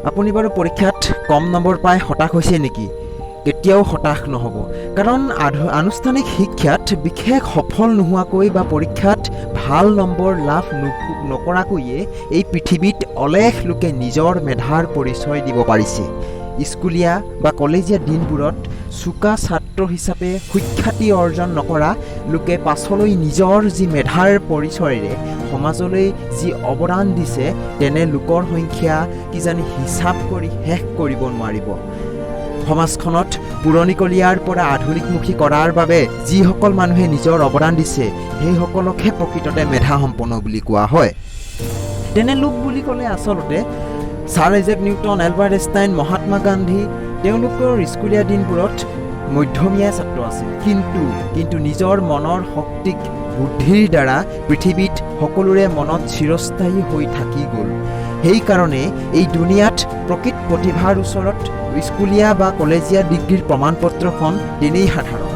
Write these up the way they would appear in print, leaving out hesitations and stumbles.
আপুনি বাৰু পৰীক্ষাত কম নম্বৰ পাই হতাশ হৈছে নেকি? কেতিয়াও হতাশ নহ'ব, কাৰণ আনুষ্ঠানিক শিক্ষাত বিশেষ সফল নোহোৱাকৈ বা পৰীক্ষাত ভাল নম্বৰ লাভ নকৰাকৈয়ে এই পৃথিৱীত অলেখ লোকে নিজৰ মেধাৰ পৰিচয় দিব পাৰিছে। স্কুলীয়া বা কলেজীয়া দিনবোৰত চোকা ছাত্ৰ হিচাপে সুখ্যাতি অৰ্জন নকৰা লোকে পাছলৈ নিজৰ যি মেধাৰ পৰিচয়েৰে সমাজলৈ যি অৱদান দিছে, তেনে লোকৰ সংখ্যা কিজানি হিচাপ কৰি শেষ কৰিব নোৱাৰিব। সমাজখনত পুৰণিকলীয়াৰ পৰা আধুনিকমুখী কৰাৰ বাবে যিসকল মানুহে নিজৰ অৱদান দিছে, সেইসকলকহে প্ৰকৃততে মেধাসম্পন্ন বুলি কোৱা হয়। তেনে লোক বুলি ক'লে আচলতে sir Isaac Newton, Albert Einstein, Mahatma Gandhi, তেওঁলোকৰ স্কুলীয়া দিনবোৰত মধ্যমীয়া ছাত্ৰ আছিল, কিন্তু নিজৰ মনৰ শক্তিক বুদ্ধিৰ দ্বাৰা পৃথিৱীত সকলোৰে মনত চিৰস্থায়ী হৈ থাকি গ'ল। সেইকাৰণে এই দুনিয়াত প্ৰকৃত প্ৰতিভাৰ ওচৰত স্কুলীয়া বা কলেজীয়া ডিগ্ৰীৰ প্ৰমাণপত্ৰখন তেনেই সাধাৰণ।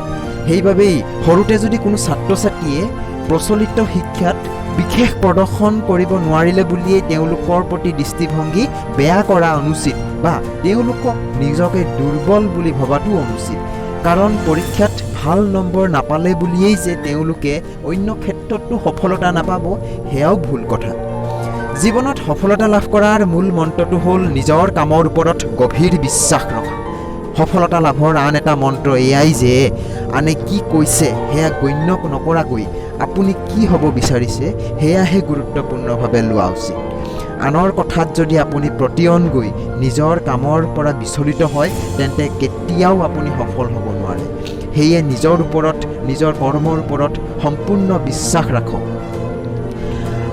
সেইবাবেই সৰুতে যদি কোনো ছাত্ৰ ছাত্ৰীয়ে প্ৰচলিত শিক্ষাত বিশেষ প্ৰদৰ্শন কৰিব নোৱাৰিলে বুলিয়েই তেওঁলোকৰ প্ৰতি দৃষ্টিভংগী বেয়া কৰা অনুচিত বা তেওঁলোকক নিজকে দুৰ্বল বুলি ভবাটো অনুচিত। কাৰণ পৰীক্ষাত ভাল নম্বৰ নাপালে বুলিয়েই যে তেওঁলোকে অন্য ক্ষেত্ৰতো সফলতা নাপাব, সেয়াও ভুল কথা। জীৱনত সফলতা লাভ কৰাৰ মূল মন্ত্ৰটো হ'ল নিজৰ কামৰ ওপৰত গভীৰ বিশ্বাস ৰখা। সফলতা লাভৰ আন এটা মন্ত্ৰ এয়াই যে আনে কি কৈছে সেয়া গণ্য নকৰাকৈ আপুনি কি হ'ব বিচাৰিছে সেয়াহে গুৰুত্বপূৰ্ণভাৱে লোৱা উচিত। আনৰ কথাত যদি আপুনি প্ৰতিয়ন গৈ নিজৰ কামৰ পৰা বিচলিত হয়, তেন্তে কেতিয়াও আপুনি সফল হ'ব নোৱাৰে। সেয়ে নিজৰ ওপৰত, নিজৰ কৰ্মৰ ওপৰত সম্পূৰ্ণ বিশ্বাস ৰাখক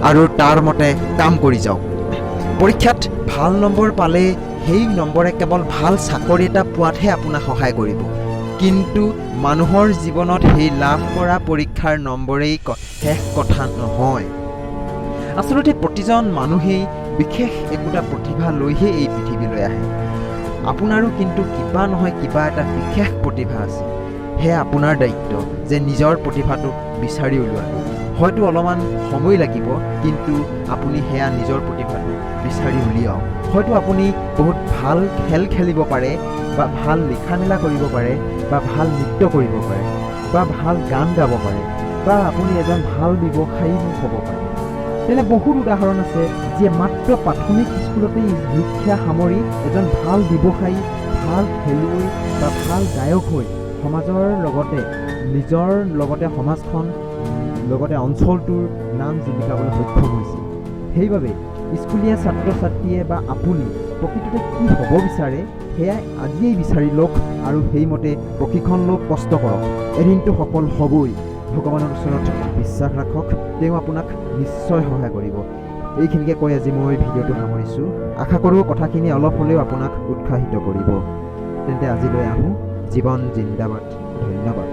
আৰু তাৰ মতে কাম কৰি যাওক। পৰীক্ষাত ভাল নম্বৰ পালে সেই নম্বৰে কেৱল ভাল চাকৰি এটা পোৱাতহে আপোনাক সহায় কৰিব, কিন্তু মানুহৰ জীৱনত সেই লাভ কৰা পৰীক্ষাৰ নম্বৰেই শেষ কথা নহয়। আচলতে প্ৰতিজন মানুহেই বিশেষ একোটা প্ৰতিভা লৈহে এই পৃথিৱীলৈ আহে। আপোনাৰো কিন্তু কিবা নহয় কিবা এটা বিশেষ প্ৰতিভা আছে। সেয়া আপোনাৰ দায়িত্ব যে নিজৰ প্ৰতিভাটোক বিচাৰি উলিওৱাটো। হয়তো অলপমান সময় লাগিব, কিন্তু আপুনি সেয়া নিজৰ প্ৰতিভাটো বিচাৰি উলিয়াওক। হয়তো আপুনি বহুত ভাল খেল খেলিব পাৰে, বা ভাল লিখা মেলা কৰিব পাৰে, বা ভাল নৃত্য কৰিব পাৰে, বা ভাল গান গাব পাৰে, বা আপুনি এজন ভাল ব্যৱসায়ী হ'ব পাৰে। তেনে বহুত উদাহৰণ আছে যিয়ে মাত্ৰ প্ৰাথমিক স্কুলতেই শিক্ষা সামৰি এজন ভাল ব্যৱসায়ী, ভাল খেলুৱৈ বা ভাল গায়ক হৈ সমাজৰ লগতে নিজৰ লগতে সমাজখন লগতে অঞ্চলটোৰ নাম জিলিকাবলৈ সক্ষম হৈছে। সেইবাবে স্কুলীয়া ছাত্ৰ ছাত্ৰীয়ে বা আপুনি প্ৰকৃততে কি হ'ব বিচাৰে সেয়াই আজিয়েই বিচাৰি লওক আৰু সেইমতে প্ৰশিক্ষণ লওক, কষ্ট কৰক। এদিনটো সফল হ'বই। ভগৱানৰ ওচৰত বিশ্বাস ৰাখক, তেওঁ আপোনাক নিশ্চয় সহায় কৰিব। এইখিনিকে কৈ আজি মই ভিডিঅ'টো সামৰিছোঁ। আশা কৰোঁ কথাখিনি অলপ হ'লেও আপোনাক উৎসাহিত কৰিব। তেন্তে আজিলৈ আহোঁ। জীৱন জিন্দাবাদ। ধন্যবাদ।